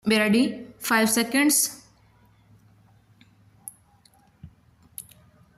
Be ready. 5 seconds.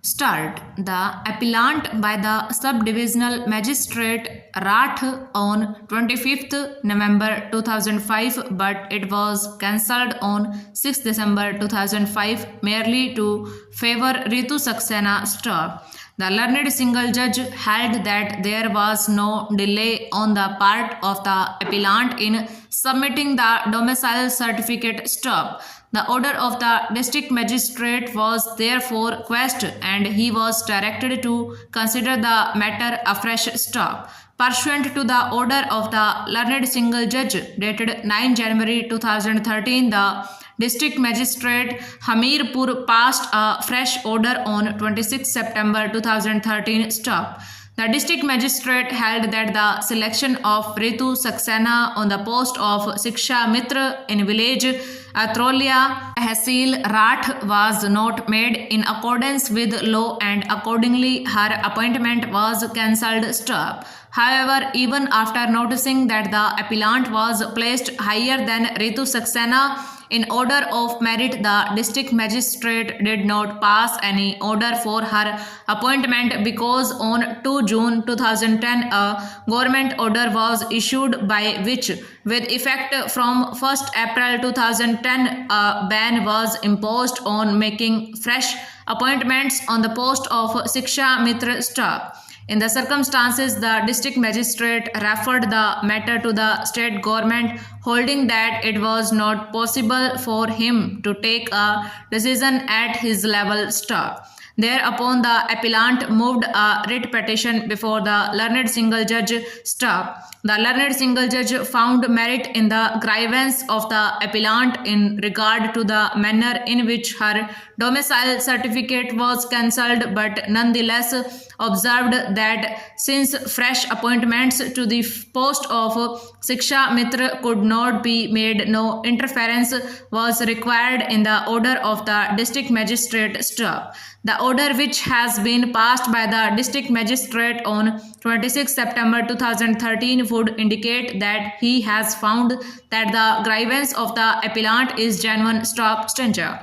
Start. The appellant by the subdivisional magistrate Rath on 25th November 2005, but it was cancelled on 6th December 2005 merely to favor Ritu Saxena stop. The learned single judge held that there was no delay on the part of the appellant in submitting the domicile certificate stop. The order of the district magistrate was therefore quashed and he was directed to consider the matter afresh stop. Pursuant to the order of the learned single judge dated 9 January 2013, the district magistrate Hamirpur passed a fresh order on 26 September 2013 stop. The district magistrate held that the selection of Ritu Saxena on the post of Shiksha Mitra in village Atrolia, Tehsil Rath was not made in accordance with law and accordingly her appointment was cancelled stop. However, even after noticing that the appellant was placed higher than Ritu Saxena in order of merit, the district magistrate did not pass any order for her appointment because on 2 June 2010 a government order was issued by which, with effect from 1st April 2010, a ban was imposed on making fresh appointments on the post of Shiksha Mitra staff. In the circumstances, the district magistrate referred the matter to the state government, holding that it was not possible for him to take a decision at his level stop. Thereupon, the appellant moved a writ petition before the learned single judge stop. The learned single judge found merit in the grievance of the appellant in regard to the manner in which her domicile certificate was cancelled, but nonetheless observed that since fresh appointments to the post of Shiksha Mitra could not be made, no interference was required in the order of the district magistrate stop. The order, which has been passed by the district magistrate on 26 September 2013, would indicate that he has found that the grievance of the appellant is genuine stop stencher.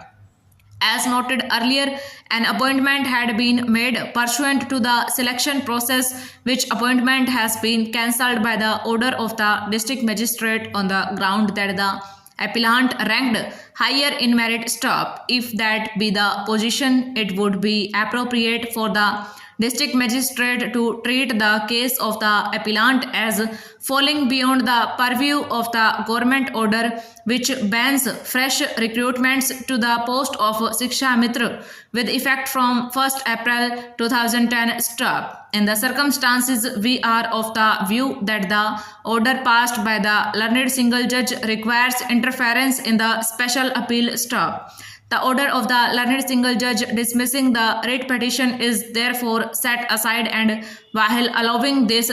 As noted earlier, an appointment had been made pursuant to the selection process, which appointment has been cancelled by the order of the district magistrate on the ground that the appellant ranked higher in merit stop. If that be the position, it would be appropriate for the district magistrate to treat the case of the appellant as falling beyond the purview of the government order which bans fresh recruitments to the post of Shiksha Mitra with effect from 1st April 2010 stop. In the circumstances, we are of the view that the order passed by the learned single judge requires interference in the special appeal stop. The order of the learned single judge dismissing the writ petition is therefore set aside, and while allowing this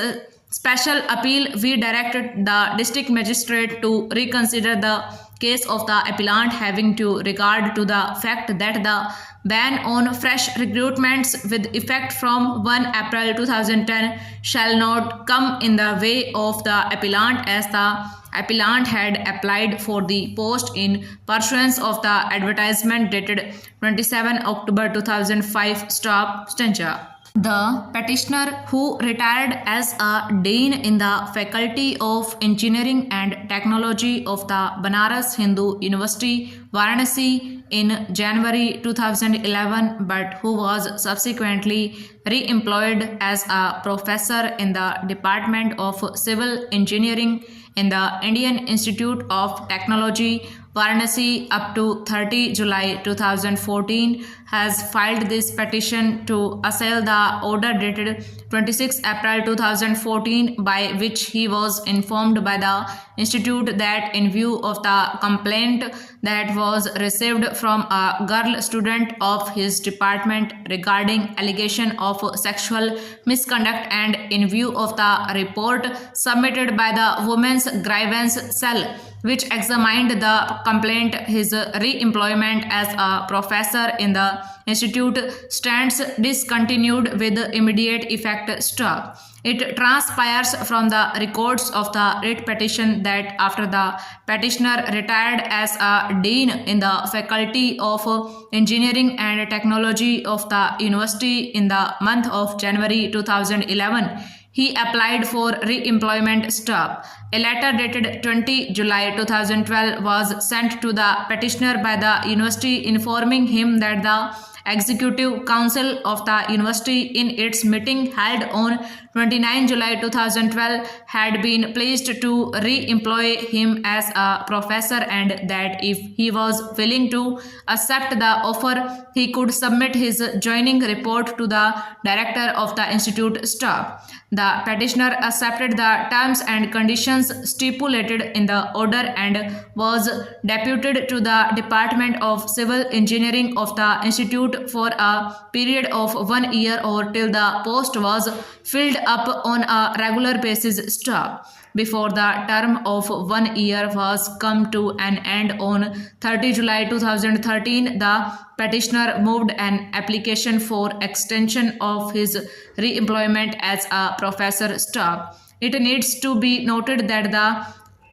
special appeal, we directed the district magistrate to reconsider the case of the appellant, having to regard to the fact that the ban on fresh recruitments with effect from 1 April 2010 shall not come in the way of the appellant, as the appellant had applied for the post in pursuance of the advertisement dated 27 October 2005 stop stencher. The petitioner, who retired as a dean in the Faculty of Engineering and Technology of the Banaras Hindu University, Varanasi, in January 2011, but who was subsequently re-employed as a professor in the Department of Civil Engineering in the Indian Institute of Technology, Varanasi, up to 30 July 2014, has filed this petition to assail the order dated 26 April 2014, by which he was informed by the institute that in view of the complaint that was received from a girl student of his department regarding allegation of sexual misconduct, and in view of the report submitted by the Women's Grievance Cell, which examined the complaint, his re-employment as a professor in the institute stands discontinued with immediate effect. Stop. It transpires from the records of the writ petition that after the petitioner retired as a dean in the Faculty of Engineering and Technology of the university in the month of January 2011, he applied for re-employment. Stop. A letter dated 20 July 2012 was sent to the petitioner by the university informing him that the Executive Council of the university in its meeting held on 29 July 2012 had been pleased to re-employ him as a professor and that if he was willing to accept the offer, he could submit his joining report to the director of the institute. Stop. The petitioner accepted the terms and conditions stipulated in the order and was deputed to the Department of Civil Engineering of the institute for a period of 1 year or till the post was filled up on a regular basis. Stop. Before the term of 1 year was come to an end on 30 July 2013, the petitioner moved an application for extension of his re-employment as a professor. Stop. It needs to be noted that the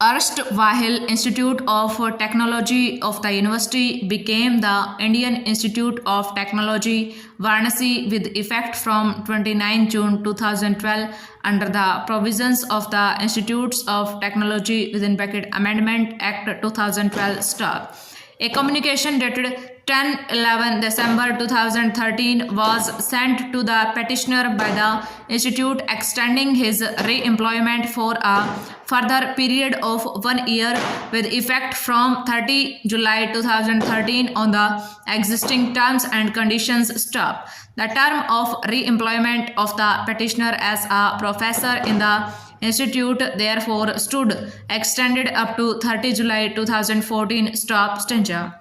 erstwhile Institute of Technology of the university became the Indian Institute of Technology, Varanasi, with effect from 29 June 2012 under the provisions of the Institutes of Technology (Amendment Act 2012). Stop. A communication dated 10-11 December 2013 was sent to the petitioner by the institute extending his re-employment for a further period of 1 year with effect from 30 July 2013 on the existing terms and conditions. Stop. The term of re-employment of the petitioner as a professor in the institute therefore stood extended up to 30 July 2014. Stop. Stanza.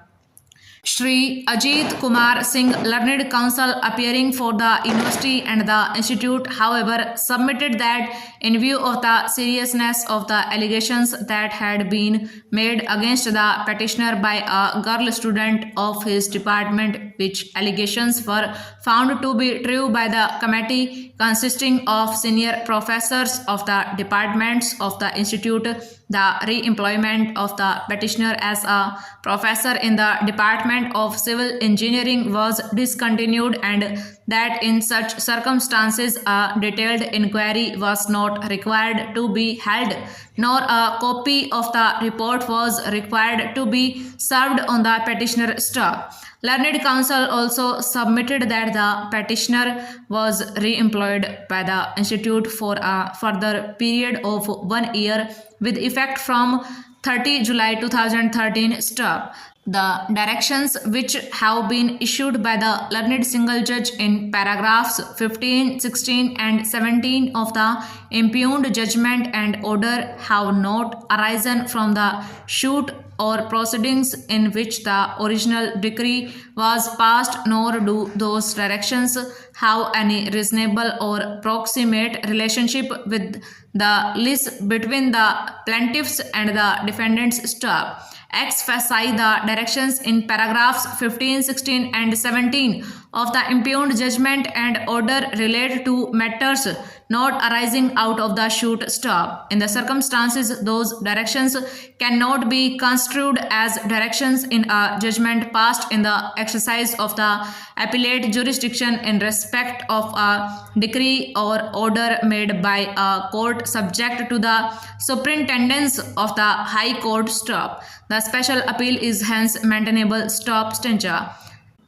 Shri Ajit Kumar Singh, learned counsel appearing for the university and the institute, however, submitted that in view of the seriousness of the allegations that had been made against the petitioner by a girl student of his department, which allegations were found to be true by the committee consisting of senior professors of the departments of the institute, the re-employment of the petitioner as a professor in the Department of Civil Engineering was discontinued and that in such circumstances a detailed inquiry was not required to be held, nor a copy of the report was required to be served on the petitioner. Stop. Learned counsel also submitted that the petitioner was re-employed by the institute for a further period of 1 year with effect from 30 July 2013. Stop. The directions which have been issued by the learned single judge in paragraphs 15, 16 and 17 of the impugned judgment and order have not arisen from the suit or proceedings in which the original decree was passed, nor do those directions have any reasonable or proximate relationship with the lease between the plaintiffs and the defendants. Stop. Expressly the directions in paragraphs 15, 16 and 17 of the impugned judgment and order relate to matters not arising out of the suit. Stop. In the circumstances, those directions cannot be construed as directions in a judgment passed in the exercise of the appellate jurisdiction in respect of a decree or order made by a court subject to the superintendence of the High Court. Stop. The special appeal is hence maintainable. Stop. Stanza.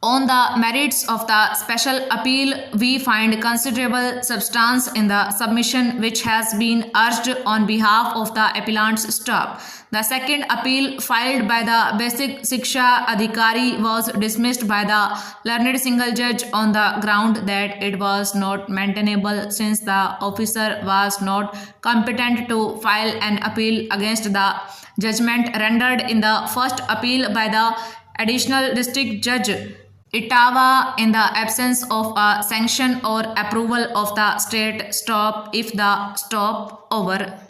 On the merits of the special appeal, we find considerable substance in the submission which has been urged on behalf of the appellants. Stop. The second appeal filed by the Basic Shiksha Adhikari was dismissed by the learned single judge on the ground that it was not maintainable since the officer was not competent to file an appeal against the judgment rendered in the first appeal by the additional district judge Etawah in the absence of a sanction or approval of the state. Stop. If the stop over